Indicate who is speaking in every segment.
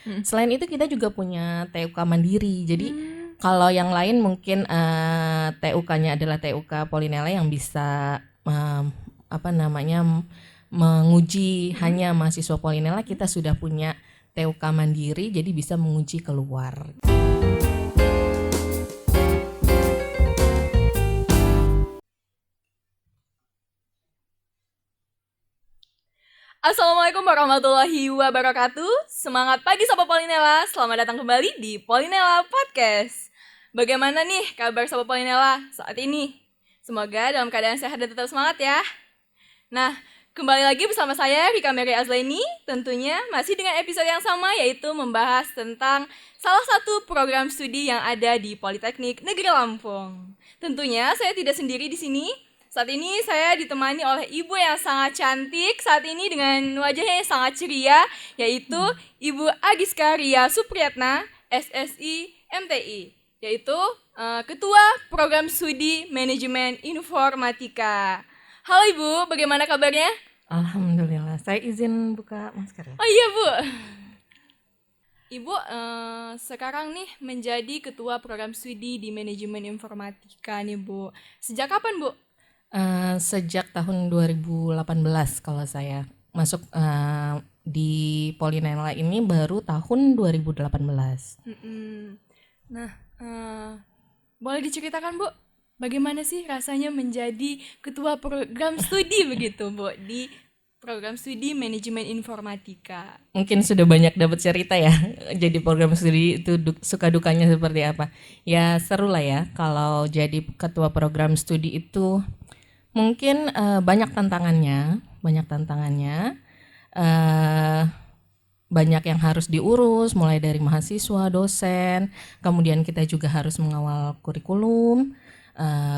Speaker 1: Selain itu kita juga punya TUK mandiri. Jadi kalau yang lain mungkin TUK-nya adalah TUK Polinela yang bisa menguji hanya mahasiswa Polinela. Kita sudah punya TUK mandiri, jadi bisa menguji keluar.
Speaker 2: Assalamualaikum warahmatullahi wabarakatuh. Semangat pagi Sobat Polinela. Selamat datang kembali di Polinela Podcast. Bagaimana nih kabar Sobat Polinela saat ini? Semoga dalam keadaan sehat dan tetap semangat ya. Nah, kembali lagi bersama saya Rika Mary Azlaini. Tentunya masih dengan episode yang sama, yaitu membahas tentang salah satu program studi yang ada di Politeknik Negeri Lampung. Tentunya saya tidak sendiri di sini. Saat ini saya ditemani oleh ibu yang sangat cantik saat ini dengan wajahnya yang sangat ceria, yaitu Ibu Agiska Ria Supriyatna, SSI MTI, yaitu Ketua Program Studi Manajemen Informatika. Halo Ibu, bagaimana kabarnya?
Speaker 1: Alhamdulillah, saya izin buka masker ya.
Speaker 2: Oh iya Bu. Ibu sekarang nih menjadi Ketua Program Studi di Manajemen Informatika nih Bu. Sejak kapan Bu?
Speaker 1: Sejak tahun 2018 kalau saya masuk di Polinela ini baru tahun 2018.
Speaker 2: Nah, boleh diceritakan Bu, bagaimana sih rasanya menjadi ketua program studi begitu Bu di program studi manajemen informatika?
Speaker 1: Mungkin sudah banyak dapat cerita ya, jadi program studi itu suka dukanya seperti apa. Ya seru lah ya kalau jadi ketua program studi itu. Mungkin banyak tantangannya, banyak yang harus diurus, mulai dari mahasiswa, dosen, kemudian kita juga harus mengawal kurikulum,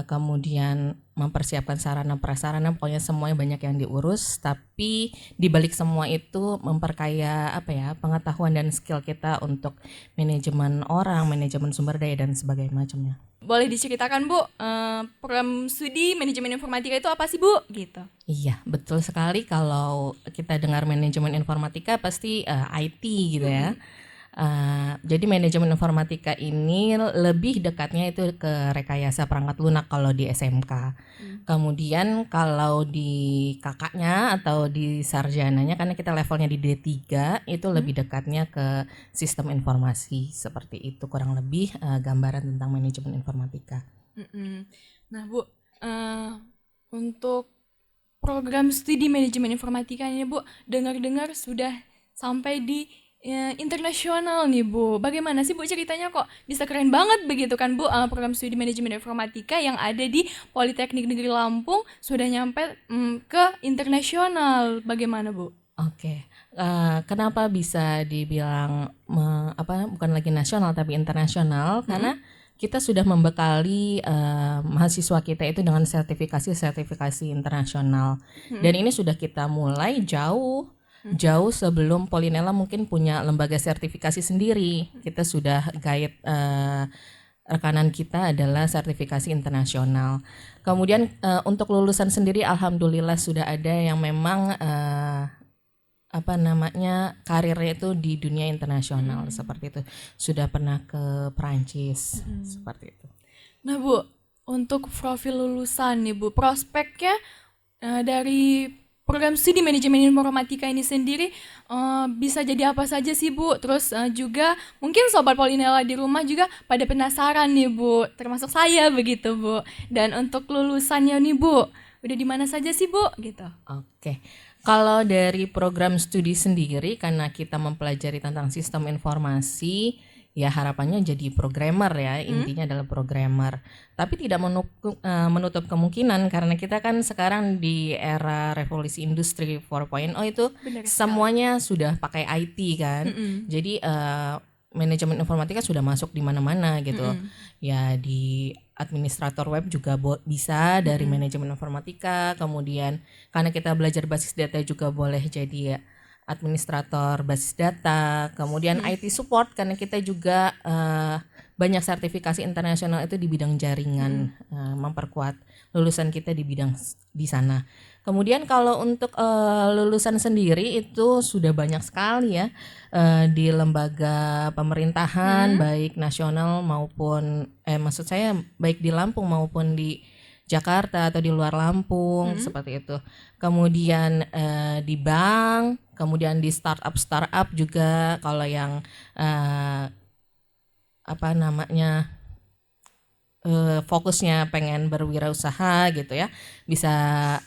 Speaker 1: kemudian mempersiapkan sarana prasarana, pokoknya semuanya banyak yang diurus. Tapi di balik semua itu memperkaya pengetahuan dan skill kita untuk manajemen orang, manajemen sumber daya dan sebagainya macamnya.
Speaker 2: Boleh diceritakan Bu, program studi manajemen informatika itu apa sih Bu? Gitu.
Speaker 1: Iya, betul sekali. Kalau kita dengar manajemen informatika pasti IT gitu ya. Jadi manajemen informatika ini lebih dekatnya itu ke rekayasa perangkat lunak kalau di SMK. Kemudian kalau di kakaknya atau di sarjananya, karena kita levelnya di D3, itu lebih dekatnya ke sistem informasi. Seperti itu kurang lebih gambaran tentang manajemen informatika.
Speaker 2: Nah Bu, untuk program studi manajemen informatika ini Bu, dengar-dengar sudah sampai di internasional nih Bu. Bagaimana sih Bu ceritanya kok bisa keren banget begitu kan Bu, program studi manajemen informatika yang ada di Politeknik Negeri Lampung sudah nyampe ke internasional. Bagaimana Bu?
Speaker 1: Oke. Kenapa bisa dibilang bukan lagi nasional tapi internasional? Karena kita sudah membekali mahasiswa kita itu dengan sertifikasi internasional. Dan ini sudah kita mulai jauh sebelum Polinela mungkin punya lembaga sertifikasi sendiri. Kita sudah guide rekanan kita adalah sertifikasi internasional. Kemudian untuk lulusan sendiri alhamdulillah sudah ada yang memang karirnya itu di dunia internasional seperti itu. Sudah pernah ke Perancis seperti itu.
Speaker 2: Nah Bu, untuk profil lulusan nih Bu, prospeknya dari program studi manajemen informatika ini sendiri bisa jadi apa saja sih Bu? Terus juga mungkin Sobat Polinela di rumah juga pada penasaran nih Bu, termasuk saya begitu Bu. Dan untuk lulusannya nih Bu, udah di mana saja sih Bu? Gitu.
Speaker 1: Oke. Kalau dari program studi sendiri, karena kita mempelajari tentang sistem informasi, ya harapannya jadi programmer ya, intinya adalah programmer. Tapi tidak menutup kemungkinan karena kita kan sekarang di era revolusi industri 4.0 itu semuanya sudah pakai IT kan. Jadi manajemen informatika sudah masuk di mana-mana gitu. Ya di administrator web juga bisa dari manajemen informatika. Kemudian karena kita belajar basis data juga boleh jadi administrator basis data, kemudian IT support karena kita juga banyak sertifikasi internasional itu di bidang jaringan, memperkuat lulusan kita di bidang di sana. Kemudian kalau untuk lulusan sendiri itu sudah banyak sekali ya di lembaga pemerintahan baik nasional maupun maksud saya baik di Lampung maupun di Jakarta atau di luar Lampung seperti itu. Kemudian di bank, kemudian di startup juga kalau yang fokusnya pengen berwirausaha gitu ya, bisa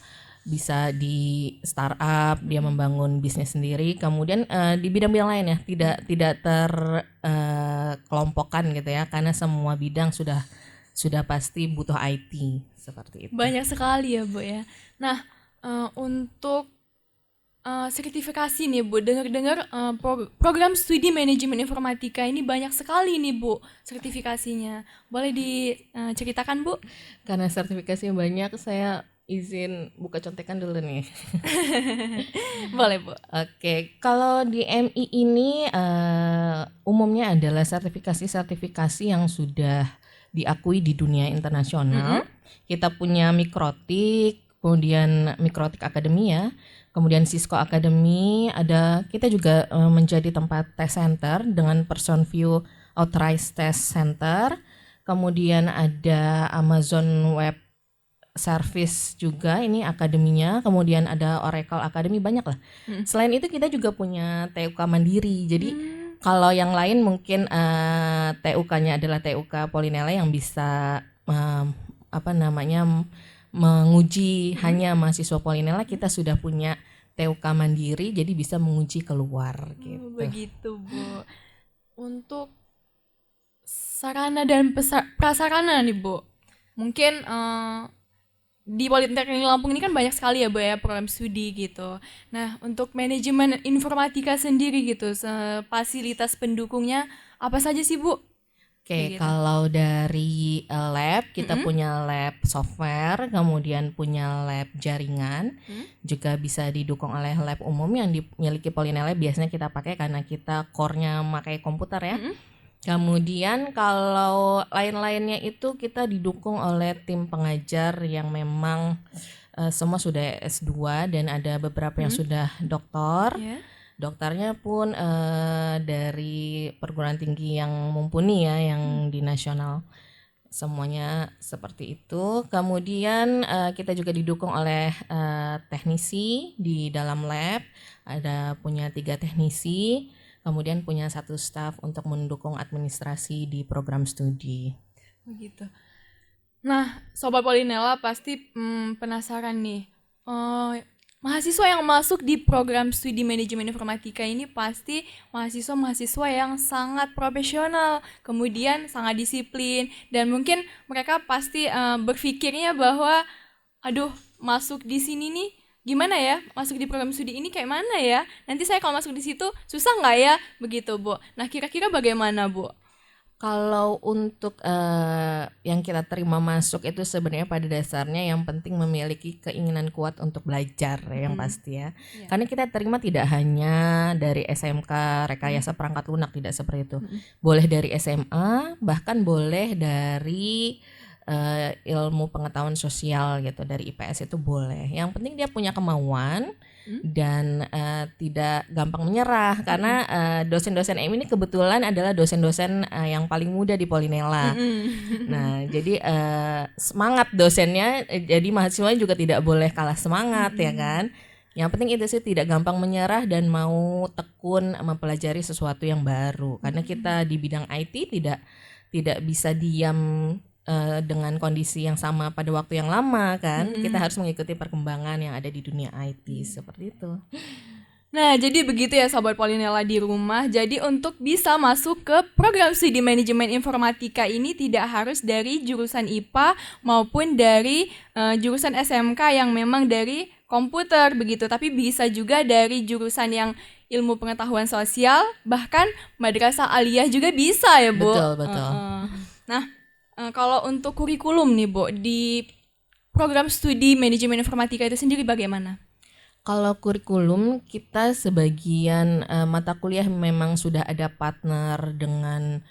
Speaker 1: di startup dia membangun bisnis sendiri. Kemudian di bidang-bidang lain ya tidak terkelompokkan gitu ya, karena semua bidang sudah pasti butuh IT seperti itu.
Speaker 2: Banyak sekali ya Bu ya. Nah untuk sertifikasi nih Bu, dengar-dengar program studi manajemen informatika ini banyak sekali nih Bu sertifikasinya. Boleh diceritakan Bu?
Speaker 1: Karena sertifikasinya banyak, saya izin buka contekan dulu nih.
Speaker 2: Boleh Bu.
Speaker 1: Oke, kalau di MI ini umumnya adalah sertifikasi yang sudah diakui di dunia internasional. Kita punya Mikrotik, kemudian Mikrotik Academy ya, kemudian Cisco Academy, kita juga menjadi tempat test center dengan Person View Authorized Test Center. Kemudian ada Amazon Web Service juga, ini akademinya. Kemudian ada Oracle Academy, banyak lah. Selain itu kita juga punya TUK mandiri. Jadi kalau yang lain mungkin TUK-nya adalah TUK Polinela yang bisa menguji hanya mahasiswa Polinela. Kita sudah punya TUK mandiri, jadi bisa menguji keluar gitu.
Speaker 2: Begitu Bu. Untuk sarana dan prasarana nih Bu, mungkin di Politeknik Lampung ini kan banyak sekali ya Bu ya program studi gitu. Nah untuk manajemen informatika sendiri gitu, fasilitas pendukungnya apa saja sih Bu?
Speaker 1: Oke, kalau dari lab, kita punya lab software, kemudian punya lab jaringan, juga bisa didukung oleh lab umum yang dimiliki Polinela. Biasanya kita pakai karena kita core-nya pakai komputer ya. Kemudian kalau lain-lainnya itu kita didukung oleh tim pengajar yang memang semua sudah S2 dan ada beberapa yang sudah doktor. Dokternya pun dari perguruan tinggi yang mumpuni ya, yang di nasional. Semuanya seperti itu. Kemudian kita juga didukung oleh teknisi di dalam lab. Ada punya 3 teknisi. Kemudian punya 1 staf untuk mendukung administrasi di program studi.
Speaker 2: Begitu. Nah, Sobat Polinela pasti penasaran nih. Mahasiswa yang masuk di program studi manajemen informatika ini pasti mahasiswa-mahasiswa yang sangat profesional, kemudian sangat disiplin, dan mungkin mereka pasti berpikirnya bahwa, aduh, masuk di sini nih gimana ya, masuk di program studi ini kayak mana ya, nanti saya kalau masuk di situ susah nggak ya, begitu Bu. Nah kira-kira bagaimana Bu?
Speaker 1: Kalau untuk yang kita terima masuk itu sebenarnya pada dasarnya yang penting memiliki keinginan kuat untuk belajar yang pasti ya. Karena kita terima tidak hanya dari SMK rekayasa perangkat lunak, tidak seperti itu. Boleh dari SMA, bahkan boleh dari ilmu pengetahuan sosial gitu, dari IPS itu boleh. Yang penting dia punya kemauan dan tidak gampang menyerah, karena dosen-dosen MI ini kebetulan adalah dosen-dosen yang paling muda di Polinela. Nah, jadi semangat dosennya, jadi mahasiswa juga tidak boleh kalah semangat ya kan. Yang penting itu sih, tidak gampang menyerah dan mau tekun mempelajari sesuatu yang baru. Karena kita di bidang IT tidak bisa diam dengan kondisi yang sama pada waktu yang lama kan. Kita harus mengikuti perkembangan yang ada di dunia IT seperti itu.
Speaker 2: Nah, jadi begitu ya Sobat Polinela di rumah. Jadi untuk bisa masuk ke program studi manajemen informatika ini tidak harus dari jurusan IPA maupun dari jurusan SMK yang memang dari komputer begitu, tapi bisa juga dari jurusan yang ilmu pengetahuan sosial, bahkan madrasah aliyah juga bisa ya Bu.
Speaker 1: Betul.
Speaker 2: Nah, kalau untuk kurikulum nih Bu, di program studi manajemen informatika itu sendiri bagaimana?
Speaker 1: Kalau kurikulum, kita sebagian mata kuliah memang sudah ada partner dengan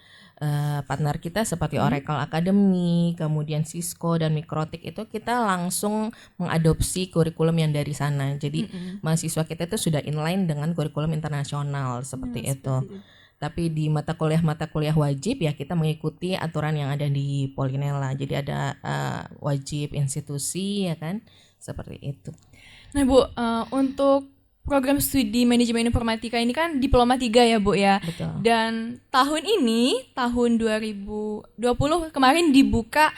Speaker 1: partner kita seperti Oracle Academy, kemudian Cisco dan Mikrotik itu kita langsung mengadopsi kurikulum yang dari sana. Jadi mahasiswa kita itu sudah inline dengan kurikulum internasional seperti itu. Tapi di mata kuliah wajib ya kita mengikuti aturan yang ada di Polinela. Jadi ada wajib institusi ya kan, seperti itu.
Speaker 2: Nah Bu, untuk program studi manajemen informatika ini kan diploma 3 ya Bu ya.
Speaker 1: Betul.
Speaker 2: Dan tahun ini, tahun 2020 kemarin dibuka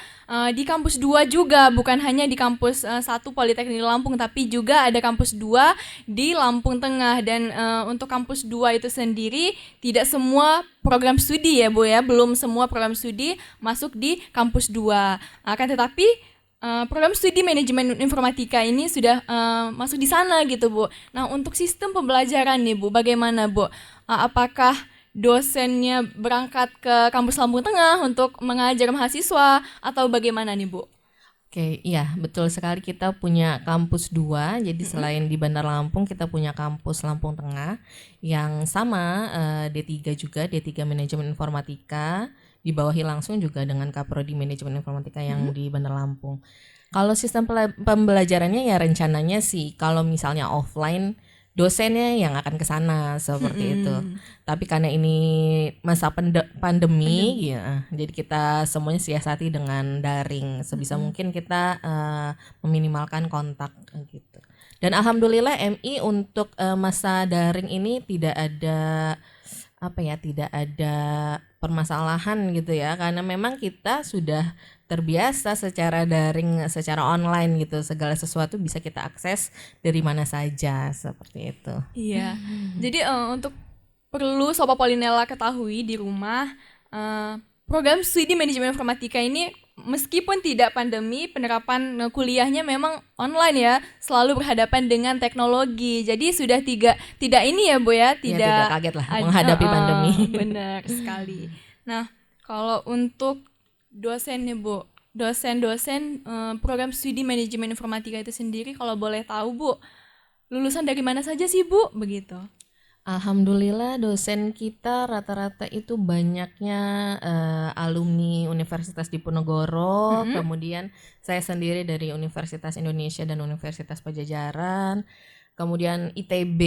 Speaker 2: di kampus 2 juga, bukan hanya di kampus 1 Politeknik Lampung, tapi juga ada kampus 2 di Lampung Tengah. Dan untuk kampus 2 itu sendiri tidak semua program studi ya Bu ya, belum semua program studi masuk di kampus 2. Akan tetapi program studi manajemen informatika ini sudah masuk di sana gitu Bu. Nah untuk sistem pembelajaran nih Bu, bagaimana Bu? Apakah dosennya berangkat ke kampus Lampung Tengah untuk mengajar mahasiswa atau bagaimana nih Bu?
Speaker 1: Oke, iya betul sekali, kita punya kampus 2. Jadi selain di Bandar Lampung kita punya kampus Lampung Tengah yang sama D3 juga, D3 Manajemen Informatika, dibawahi langsung juga dengan Kaprodi Manajemen Informatika yang di Bandar Lampung. Kalau sistem pembelajarannya ya rencananya sih kalau misalnya offline dosennya yang akan ke sana seperti itu. Tapi karena ini masa pandemi ya, jadi kita semuanya siasati dengan daring. Sebisa mungkin kita meminimalkan kontak gitu. Dan alhamdulillah MI untuk masa daring ini tidak ada tidak ada permasalahan gitu ya, karena memang kita sudah terbiasa secara daring, secara online gitu, segala sesuatu bisa kita akses dari mana saja seperti itu.
Speaker 2: Iya. Jadi untuk perlu Sobat Polinela ketahui di rumah, program studi manajemen informatika ini meskipun tidak pandemi, penerapan kuliahnya memang online ya, selalu berhadapan dengan teknologi. Jadi sudah tidak ini ya Bu ya,
Speaker 1: tidak kaget lah menghadapi pandemi.
Speaker 2: Benar sekali. Nah, kalau untuk dosen nih Bu, dosen-dosen program studi manajemen informatika itu sendiri kalau boleh tahu Bu, lulusan dari mana saja sih Bu? Begitu.
Speaker 1: Alhamdulillah dosen kita rata-rata itu banyaknya alumni Universitas Diponegoro, kemudian saya sendiri dari Universitas Indonesia dan Universitas Pajajaran, kemudian ITB,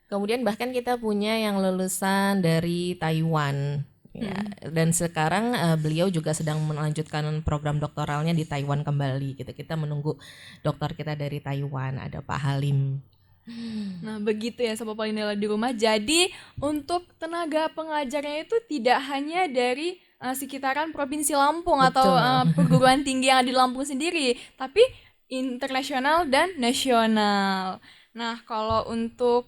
Speaker 1: kemudian bahkan kita punya yang lulusan dari Taiwan. Ya, dan sekarang beliau juga sedang melanjutkan program doktoralnya di Taiwan kembali gitu. Kita menunggu doktor kita dari Taiwan, ada Pak Halim.
Speaker 2: Nah begitu ya Sobat Polinela di rumah. Jadi untuk tenaga pengajarnya itu tidak hanya dari sekitaran Provinsi Lampung atau perguruan tinggi yang ada di Lampung sendiri, tapi internasional dan nasional. Nah kalau untuk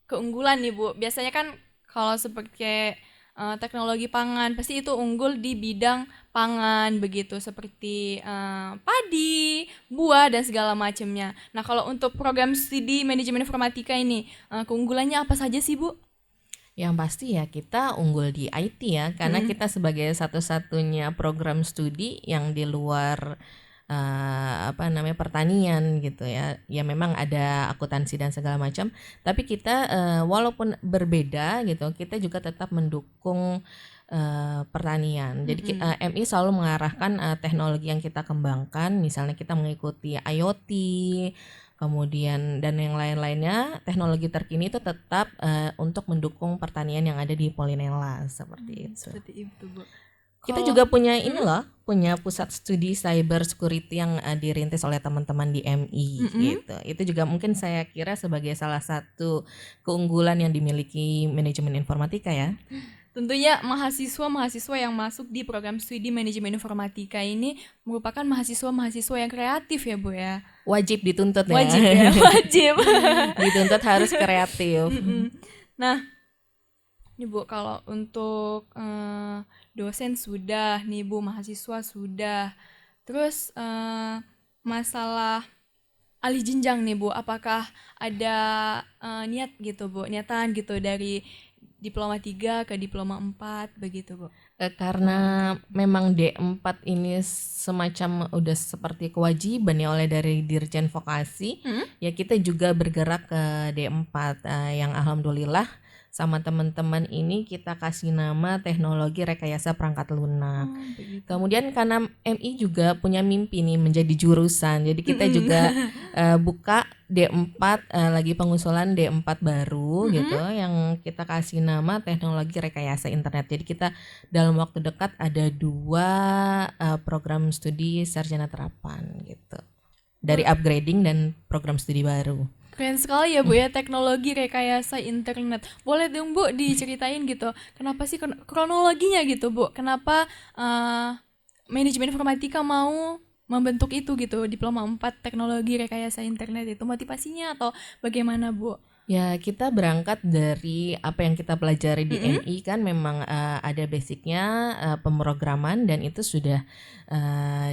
Speaker 2: keunggulan nih Bu, biasanya kan kalau seperti teknologi pangan pasti itu unggul di bidang pangan begitu, seperti padi, buah dan segala macamnya. Nah kalau untuk program studi manajemen informatika ini keunggulannya apa saja sih Bu?
Speaker 1: Yang pasti ya kita unggul di IT ya, karena kita sebagai satu-satunya program studi yang di luar pertanian gitu ya. Ya memang ada akuntansi dan segala macam, tapi kita walaupun berbeda gitu, kita juga tetap mendukung pertanian. Jadi MI selalu mengarahkan teknologi yang kita kembangkan, misalnya kita mengikuti IoT, kemudian dan yang lain-lainnya, teknologi terkini itu tetap untuk mendukung pertanian yang ada di Polinela seperti itu.
Speaker 2: Seperti itu Bu.
Speaker 1: Kita juga punya ini loh, punya pusat studi cyber security yang dirintis oleh teman-teman di MI gitu. Itu juga mungkin saya kira sebagai salah satu keunggulan yang dimiliki manajemen informatika ya.
Speaker 2: Tentunya mahasiswa-mahasiswa yang masuk di program studi manajemen informatika ini merupakan mahasiswa-mahasiswa yang kreatif ya Bu ya.
Speaker 1: Wajib dituntut ya.
Speaker 2: Wajib ya, wajib.
Speaker 1: Dituntut harus kreatif.
Speaker 2: Nah, nih Bu, kalau untuk dosen sudah nih Bu, mahasiswa sudah. Terus masalah alih jenjang nih Bu, apakah ada niat gitu Bu, niatan gitu dari diploma 3 ke diploma 4 begitu Bu?
Speaker 1: Karena memang D4 ini semacam udah seperti kewajiban ya oleh dari Dirjen Vokasi, ya kita juga bergerak ke D4 yang alhamdulillah sama teman-teman ini kita kasih nama teknologi rekayasa perangkat lunak. Kemudian karena MI juga punya mimpi nih menjadi jurusan, jadi kita juga buka D4 lagi pengusulan D4 baru gitu yang kita kasih nama teknologi rekayasa internet. Jadi kita dalam waktu dekat ada 2 program studi sarjana terapan gitu. Dari upgrading dan program studi baru.
Speaker 2: Keren sekali ya Bu ya, teknologi rekayasa internet. Boleh dong Bu diceritain gitu, kenapa sih kronologinya gitu Bu? Kenapa manajemen informatika mau membentuk itu gitu, diploma 4 teknologi rekayasa internet itu, motivasinya atau bagaimana Bu?
Speaker 1: Ya kita berangkat dari apa yang kita pelajari di MI kan memang ada basicnya pemrograman dan itu sudah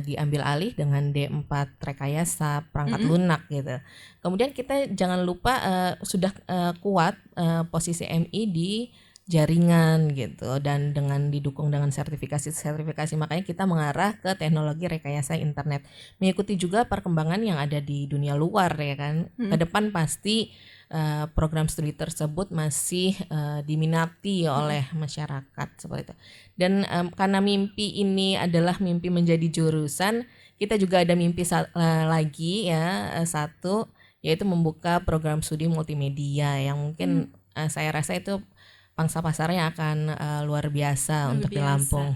Speaker 1: diambil alih dengan D4 rekayasa perangkat lunak gitu. Kemudian kita jangan lupa sudah kuat posisi MI di jaringan gitu dan dengan didukung dengan sertifikasi makanya kita mengarah ke teknologi rekayasa internet, mengikuti juga perkembangan yang ada di dunia luar ya kan. Ke depan pasti program studi tersebut masih diminati oleh masyarakat seperti itu. Dan karena mimpi ini adalah mimpi menjadi jurusan, kita juga ada mimpi lagi ya, satu yaitu membuka program studi multimedia yang mungkin saya rasa itu pangsa pasarnya akan luar biasa untuk di Lampung.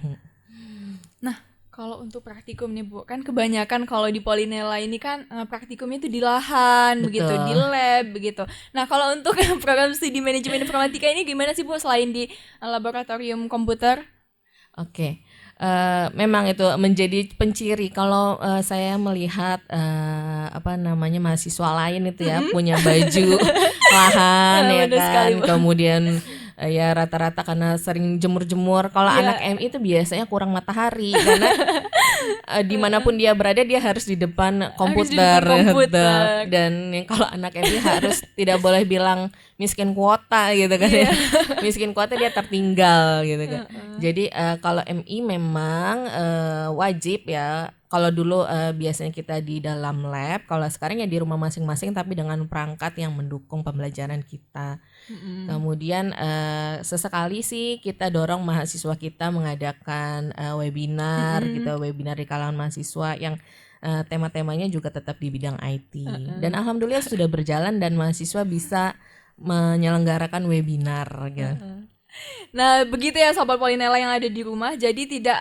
Speaker 2: Nah, kalau untuk praktikum nih Bu, kan kebanyakan kalau di Polinela ini kan praktikumnya itu di lahan, begitu, di lab, begitu. Nah, kalau untuk program studi manajemen informatika ini gimana sih Bu selain di laboratorium komputer?
Speaker 1: Oke. Memang itu menjadi penciri kalau saya melihat mahasiswa lain itu ya punya baju lahan ya kan sekali, kemudian ya rata-rata karena sering jemur-jemur. Kalau anak MI itu biasanya kurang matahari karena dimanapun dia berada dia harus di depan komputer. Dan kalau anak MI harus tidak boleh bilang miskin kuota gitu kan ya. Miskin kuota dia tertinggal gitu kan. Jadi kalau MI memang wajib ya. Kalau dulu biasanya kita di dalam lab, kalau sekarang ya di rumah masing-masing tapi dengan perangkat yang mendukung pembelajaran kita. Kemudian sesekali sih kita dorong mahasiswa kita mengadakan webinar gitu, webinar di kalangan mahasiswa yang tema-temanya juga tetap di bidang IT. Dan alhamdulillah sudah berjalan dan mahasiswa bisa menyelenggarakan webinar gitu.
Speaker 2: Nah, begitu ya Sobat Polinela yang ada di rumah. Jadi tidak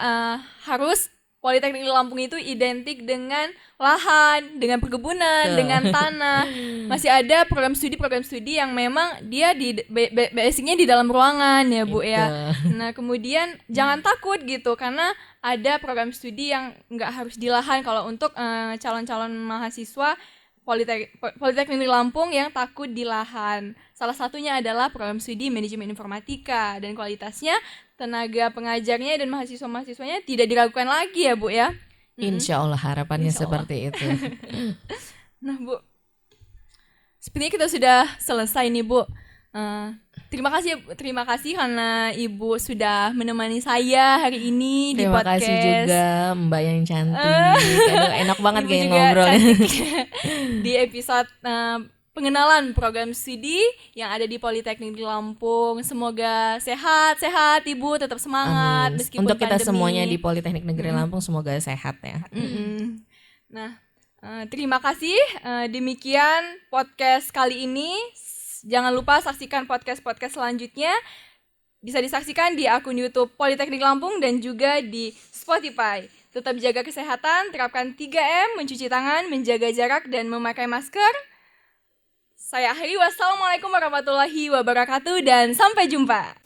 Speaker 2: harus Politeknik Lampung itu identik dengan lahan, dengan perkebunan, dengan tanah. Masih ada program studi yang memang dia basicnya di dalam ruangan ya Bu ya. Nah kemudian jangan takut gitu karena ada program studi yang nggak harus di lahan kalau untuk calon-calon mahasiswa Politeknik Lampung yang takut di lahan. Salah satunya adalah program studi manajemen informatika dan kualitasnya tenaga pengajarnya dan mahasiswa-mahasiswanya tidak diragukan lagi ya Bu ya.
Speaker 1: Insya Allah harapannya seperti itu.
Speaker 2: Nah Bu, sepertinya kita sudah selesai nih Bu. Terima kasih karena Ibu sudah menemani saya hari ini di podcast.
Speaker 1: Terima kasih juga Mbak yang cantik. Aduh, enak banget kayak ngobrolnya.
Speaker 2: Di episode pengenalan program studi yang ada di Politeknik di Lampung. Semoga sehat Ibu, tetap semangat meskipun
Speaker 1: untuk kita
Speaker 2: pandemi.
Speaker 1: Semuanya di Politeknik Negeri Lampung semoga sehat ya.
Speaker 2: Nah, terima kasih. Demikian podcast kali ini. Jangan lupa saksikan podcast-podcast selanjutnya. Bisa disaksikan di akun YouTube Politeknik Lampung dan juga di Spotify. Tetap jaga kesehatan, terapkan 3M, mencuci tangan, menjaga jarak, dan memakai masker. Saya akhiri, wassalamualaikum warahmatullahi wabarakatuh, dan sampai jumpa.